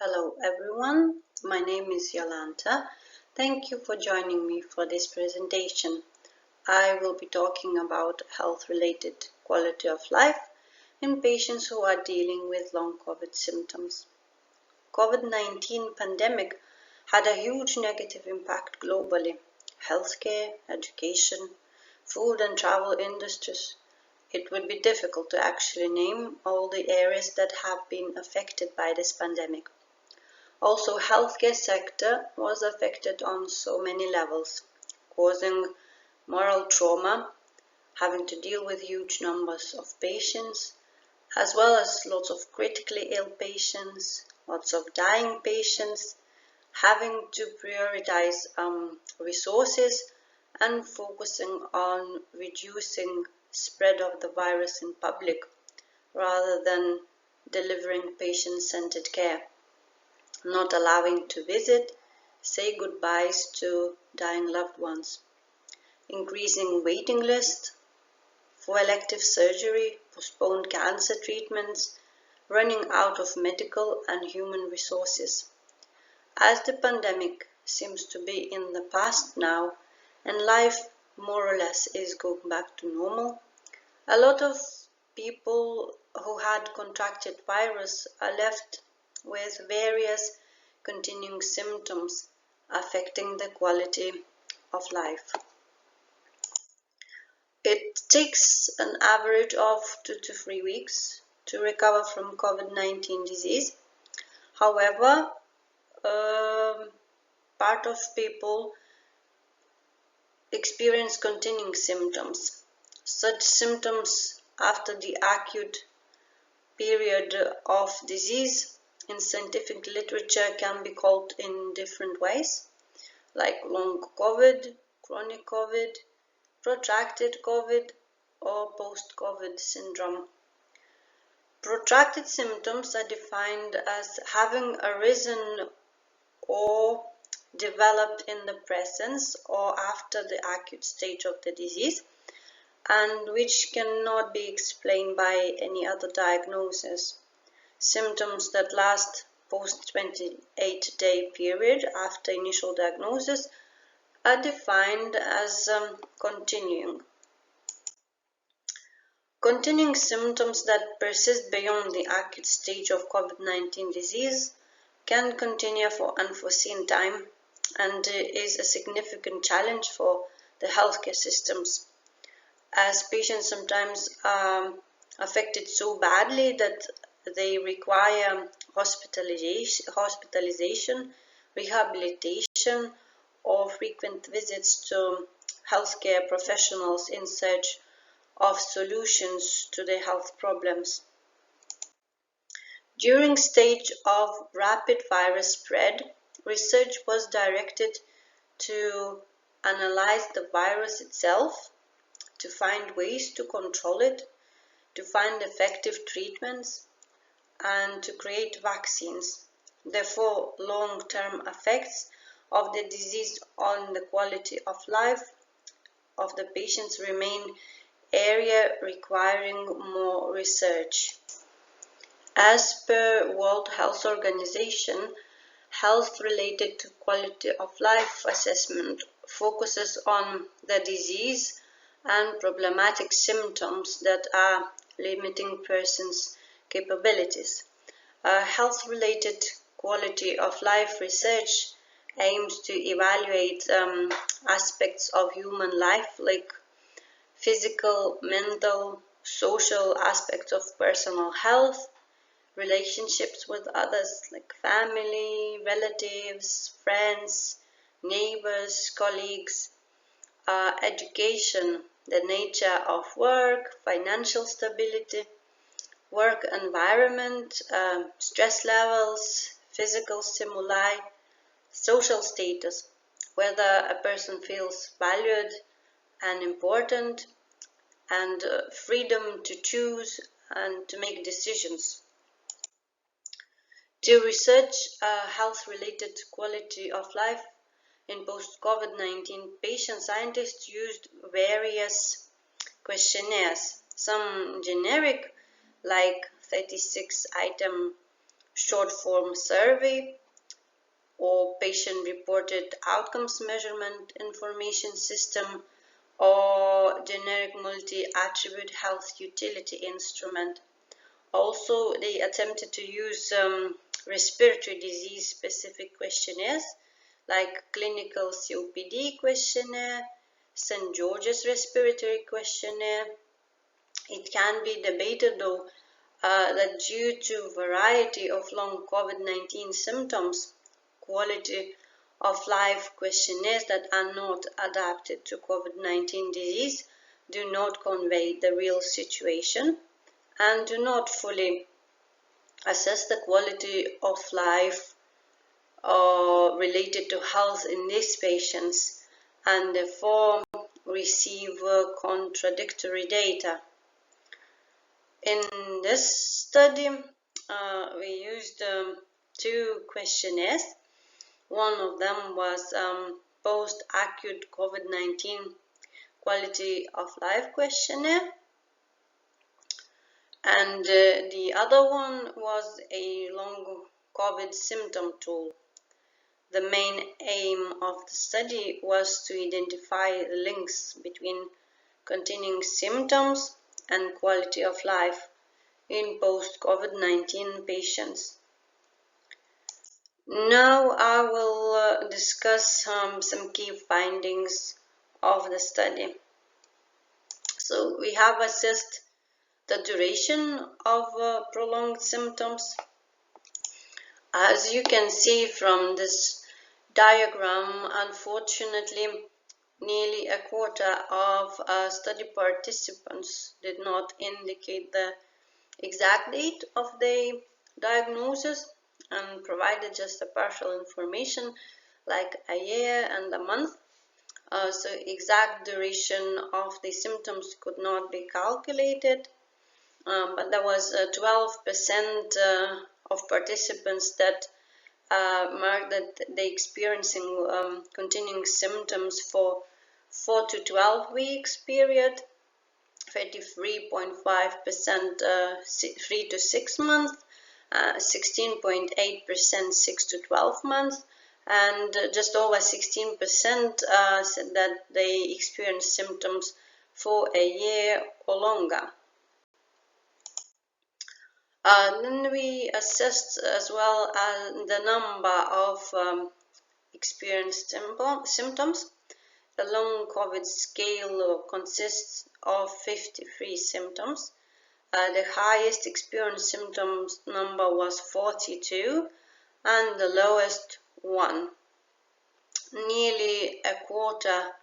Hello everyone, my name is Jolanta. Thank you for joining me for this presentation. I will be talking about health-related quality of life in patients who are dealing with long COVID symptoms. COVID-19 pandemic had a huge negative impact globally. Healthcare, education, food and travel industries. It would be difficult to actually name all the areas that have been affected by this pandemic. Also, healthcare sector was affected on so many levels, causing moral trauma, having to deal with huge numbers of patients, as well as lots of critically ill patients, lots of dying patients, having to prioritize resources and focusing on reducing spread of the virus in public rather than delivering patient-centered care. Not allowing to visit, say goodbyes to dying loved ones, increasing waiting lists for elective surgery, postponed cancer treatments, running out of medical and human resources. As the pandemic seems to be in the past now and life more or less is going back to normal, a lot of people who had contracted virus are left with various continuing symptoms affecting the quality of life. It takes an average of 2 to 3 weeks to recover from COVID-19 disease. However, part of people experience continuing symptoms. Such symptoms after the acute period of disease in scientific literature can be called in different ways, like long COVID, chronic COVID, protracted COVID, or post-COVID syndrome. Protracted symptoms are defined as having arisen or developed in the presence or after the acute stage of the disease, and which cannot be explained by any other diagnosis. Symptoms that last post 28-day period after initial diagnosis are defined as continuing. Continuing symptoms that persist beyond the acute stage of COVID-19 disease can continue for unforeseen time and is a significant challenge for the healthcare systems, as patients sometimes are affected so badly that they require hospitalization, rehabilitation, or frequent visits to healthcare professionals in search of solutions to their health problems. During stage of rapid virus spread, research was directed to analyze the virus itself, to find ways to control it, to find effective treatments, and to create vaccines. Therefore, long-term effects of the disease on the quality of life of the patients remain area requiring more research. As per World Health Organization, health-related quality of life assessment focuses on the disease and problematic symptoms that are limiting persons' capabilities. Health-related quality of life research aims to evaluate aspects of human life like physical, mental, social aspects of personal health, relationships with others like family, relatives, friends, neighbors, colleagues, education, the nature of work, financial stability, work environment, stress levels, physical stimuli, social status, whether a person feels valued and important, and freedom to choose and to make decisions. To research health-related quality of life in post-COVID-19 patients, scientists used various questionnaires, some generic like 36-item short form survey, or patient-reported outcomes measurement information system, or generic multi-attribute health utility instrument. Also, they attempted to use respiratory disease-specific questionnaires like clinical COPD questionnaire, St. George's respiratory questionnaire. It can be debated, though, that due to variety of long COVID-19 symptoms, quality of life questionnaires that are not adapted to COVID-19 disease do not convey the real situation and do not fully assess the quality of life related to health in these patients, and therefore receive contradictory data. In this study, we used two questionnaires. One of them was post-acute COVID-19 quality of life questionnaire, and the other one was a long COVID symptom tool. The main aim of the study was to identify the links between continuing symptoms and quality of life in post-COVID-19 patients. Now I will discuss some key findings of the study. So we have assessed the duration of prolonged symptoms. As you can see from this diagram, unfortunately, nearly a quarter of study participants did not indicate the exact date of the diagnosis and provided just a partial information like a year and a month. So exact duration of the symptoms could not be calculated, but there was 12% of participants that marked that they experiencing continuing symptoms for 4 to 12 weeks period, 33.5% 3 to 6 months, 16.8% 6 to 12 months, and just over 16% said that they experienced symptoms for a year or longer. Then we assessed as well the number of experienced symptoms. The long COVID scale consists of 53 symptoms. The highest experienced symptoms number was 42 and the lowest 1. Nearly a quarter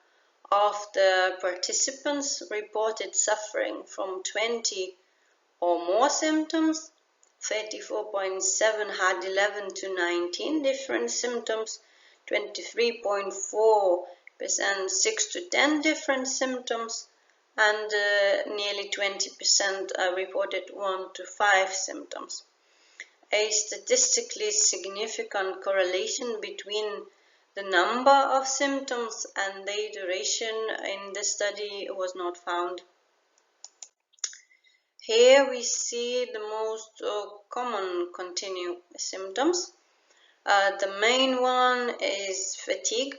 of the participants reported suffering from 20 or more symptoms. 34.7 had 11 to 19 different symptoms, 23.4% 6 to 10 different symptoms, and nearly 20% reported 1 to 5 symptoms. A statistically significant correlation between the number of symptoms and their duration in the study was not found. Here we see the most common continuing symptoms. The main one is fatigue.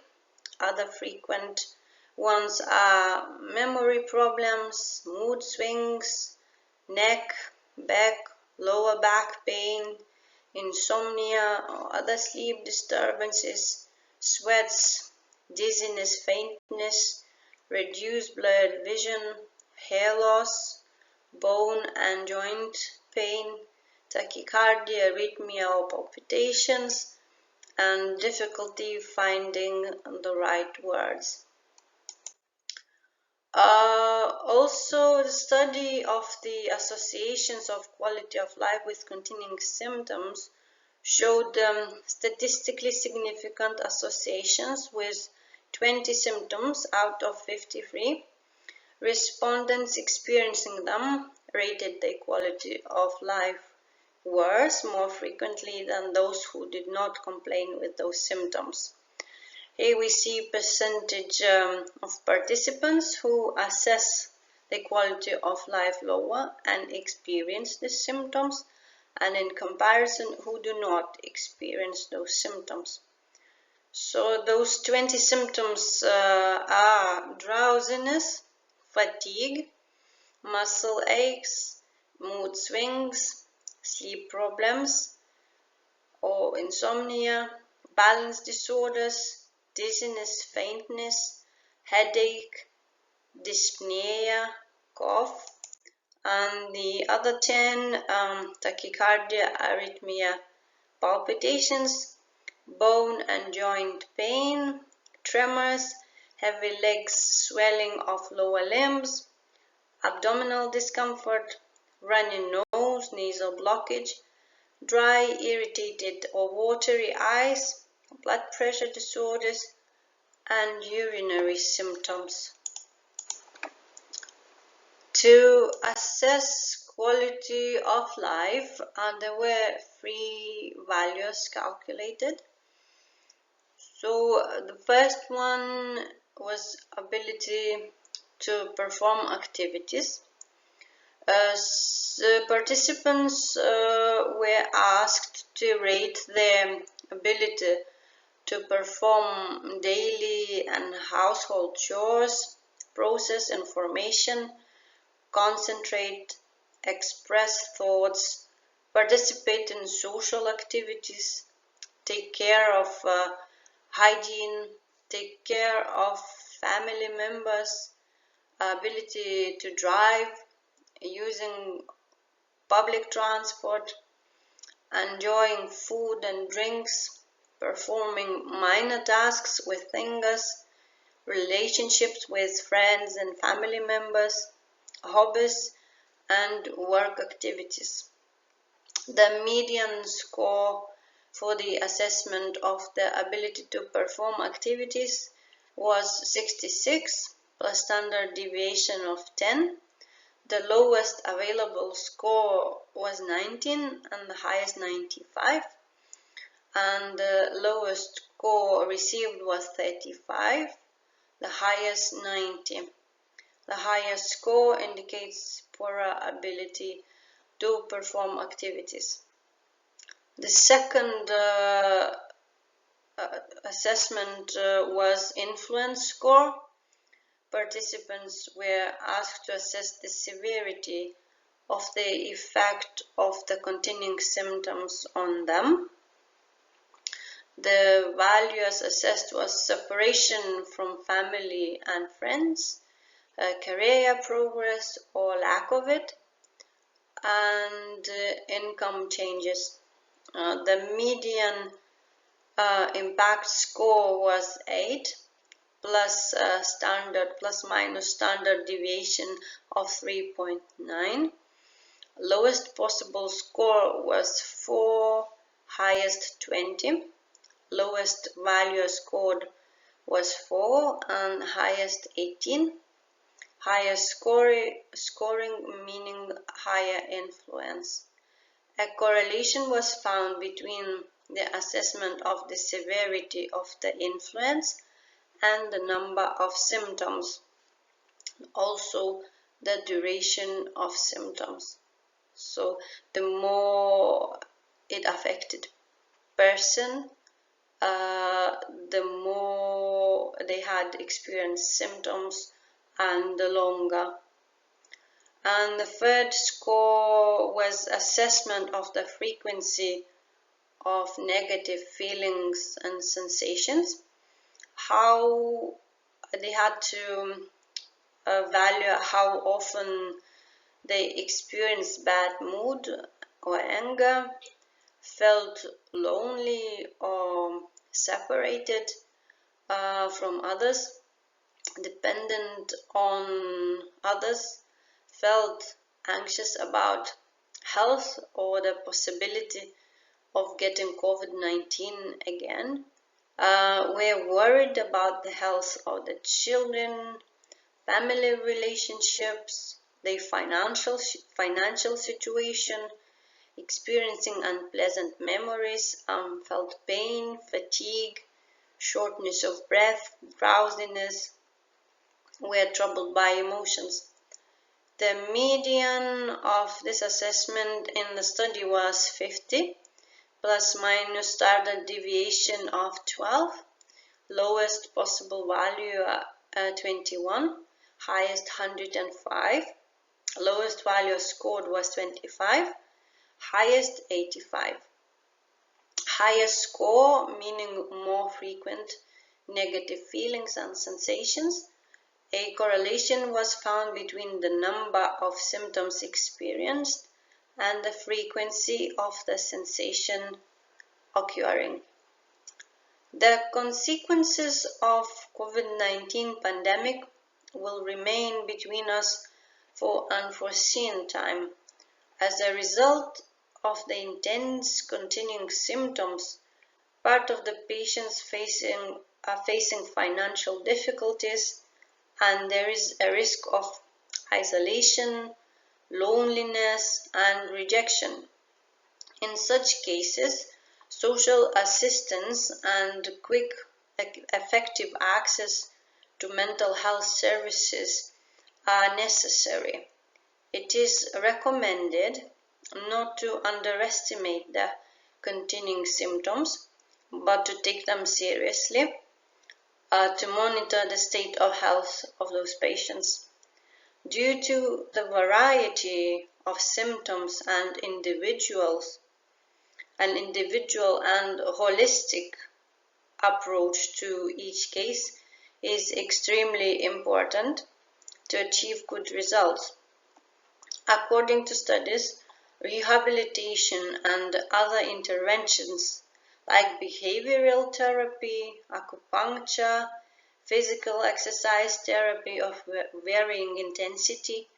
Other frequent ones are memory problems, mood swings, neck, back, lower back pain, insomnia or other sleep disturbances, sweats, dizziness, faintness, reduced blurred vision, hair loss, bone and joint pain, tachycardia, arrhythmia or palpitations, and difficulty finding the right words. Also, the study of the associations of quality of life with continuing symptoms showed statistically significant associations with 20 symptoms out of 53. Respondents experiencing them rated their quality of life worse more frequently than those who did not complain with those symptoms. Here we see percentage of participants who assess the quality of life lower and experience the symptoms, and in comparison who do not experience those symptoms. So those 20 symptoms are drowsiness, fatigue, muscle aches, mood swings, sleep problems or insomnia, balance disorders, dizziness, faintness, headache, dyspnea, cough, and the other 10, tachycardia, arrhythmia, palpitations, bone and joint pain, tremors, heavy legs, swelling of lower limbs, abdominal discomfort, runny nose, nasal blockage, dry, irritated or watery eyes, blood pressure disorders, and urinary symptoms. To assess quality of life, there were 3 values calculated. So the first one was ability to perform activities. Participants were asked to rate their ability to perform daily and household chores, process information, concentrate, express thoughts, participate in social activities, take care of hygiene, take care of family members, ability to drive, using public transport, enjoying food and drinks, performing minor tasks with fingers, relationships with friends and family members, hobbies, and work activities. The median score for the assessment of the ability to perform activities was 66 plus standard deviation of 10. The lowest available score was 19 and the highest 95. And the lowest score received was 35, the highest 90. The highest score indicates poorer ability to perform activities. The second assessment was influence score. Participants were asked to assess the severity of the effect of the continuing symptoms on them. The values assessed was separation from family and friends, career progress or lack of it, and income changes. The median impact score was 8 plus minus standard deviation of 3.9. Lowest possible score was 4, highest 20. Lowest value scored was 4 and highest 18. Highest scoring meaning higher influence. A correlation was found between the assessment of the severity of the influence and the number of symptoms, also the duration of symptoms. So the more it affected person, the more they had experienced symptoms and the longer. And the third score was assessment of the frequency of negative feelings and sensations. How they had to value how often they experienced bad mood or anger, felt lonely or separated from others, dependent on others, felt anxious about health or the possibility of getting COVID-19 again, were worried about the health of the children, family relationships, their financial situation, experiencing unpleasant memories, felt pain, fatigue, shortness of breath, drowsiness, were troubled by emotions. The median of this assessment in the study was 50, plus minus standard deviation of 12, lowest possible value 21, highest 105, lowest value scored was 25, highest 85. Highest score meaning more frequent negative feelings and sensations. A correlation was found between the number of symptoms experienced and the frequency of the sensation occurring. The consequences of COVID-19 pandemic will remain between us for unforeseen time. As a result of the intense continuing symptoms, part of the patients are facing financial difficulties, and there is a risk of isolation, loneliness, and rejection. In such cases, social assistance and quick, effective access to mental health services are necessary. It is recommended not to underestimate the continuing symptoms, but to take them seriously, to monitor the state of health of those patients. Due to the variety of symptoms and individual and holistic approach to each case is extremely important to achieve good results. According to studies, rehabilitation and other interventions like behavioral therapy, acupuncture, physical exercise therapy of varying intensity,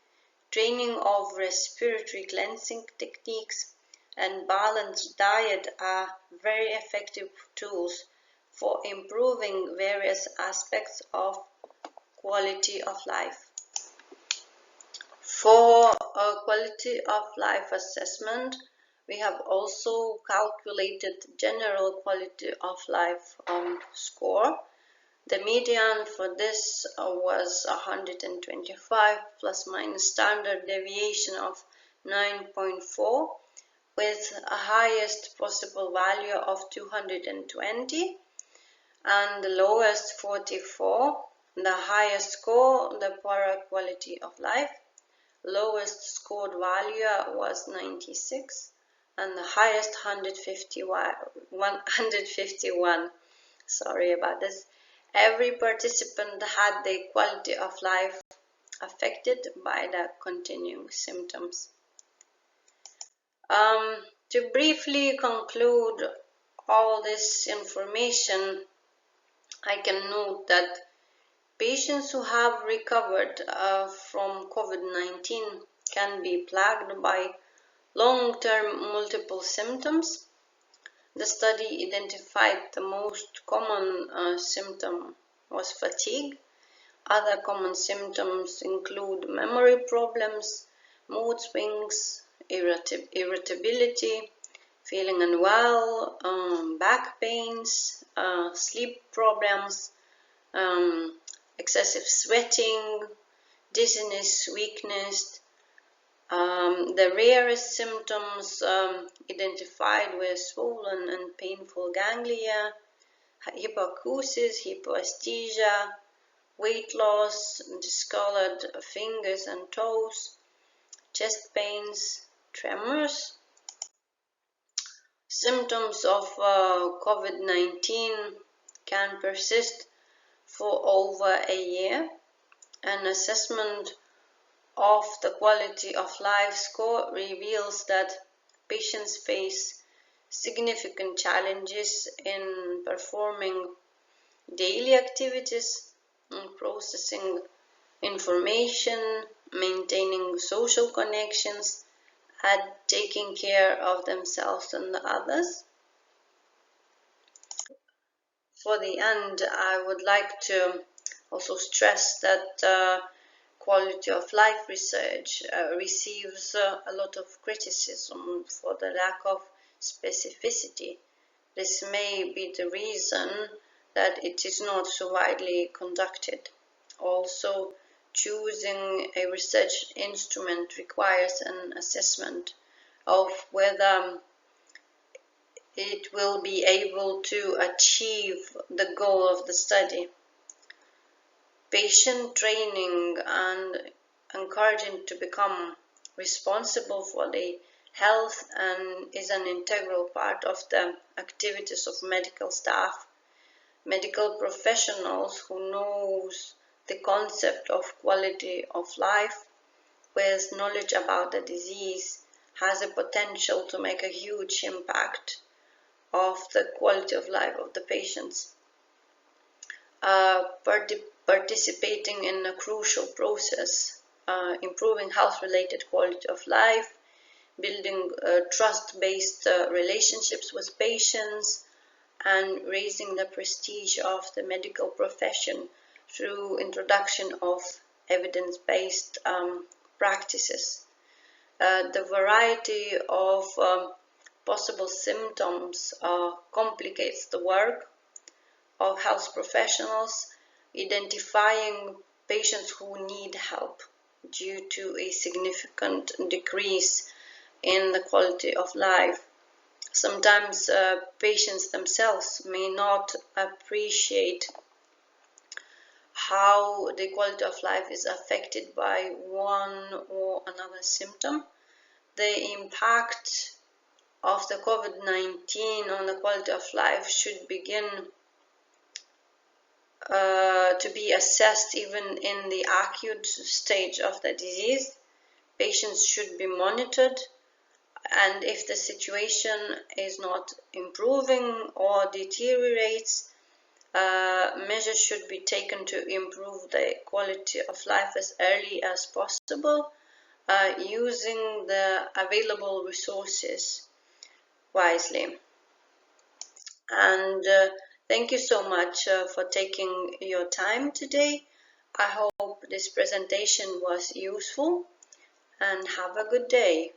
training of respiratory cleansing techniques, and balanced diet are very effective tools for improving various aspects of quality of life. For a quality of life assessment, we have also calculated general quality of life score. The median for this was 125 plus minus standard deviation of 9.4, with a highest possible value of 220 and the lowest 44. The highest score, the poorer quality of life. Lowest scored value was 96 and the highest 151. Sorry about this. Every participant had their quality of life affected by the continuing symptoms. To briefly conclude all this information, I can note that patients who have recovered from COVID-19 can be plagued by long-term multiple symptoms. The study identified the most common symptom was fatigue. Other common symptoms include memory problems, mood swings, irritability, feeling unwell, back pains, sleep problems, excessive sweating, dizziness, weakness. The rarest symptoms identified were swollen and painful ganglia, hypoacusis, hypoesthesia, weight loss, discolored fingers and toes, chest pains, tremors. Symptoms of COVID-19 can persist for over a year. An assessment of the quality of life score reveals that patients face significant challenges in performing daily activities, processing information, maintaining social connections, and taking care of themselves and others. For the end, I would like to also stress that quality of life research receives a lot of criticism for the lack of specificity. This may be the reason that it is not so widely conducted. Also, choosing a research instrument requires an assessment of whether it will be able to achieve the goal of the study. Patient training and encouraging to become responsible for the health and is an integral part of the activities of medical staff. Medical professionals who knows the concept of quality of life with knowledge about the disease has a potential to make a huge impact of the quality of life of the patients. Participating in a crucial process, improving health-related quality of life, building trust-based relationships with patients, and raising the prestige of the medical profession through introduction of evidence-based practices. The variety of possible symptoms complicates the work of health professionals, identifying patients who need help due to a significant decrease in the quality of life. Sometimes patients themselves may not appreciate how the quality of life is affected by one or another symptom. The impact of the COVID-19 on the quality of life should begin to be assessed even in the acute stage of the disease. Patients should be monitored, and if the situation is not improving or deteriorates, measures should be taken to improve the quality of life as early as possible, using the available resources wisely. And thank you so much for taking your time today. I hope this presentation was useful, and have a good day.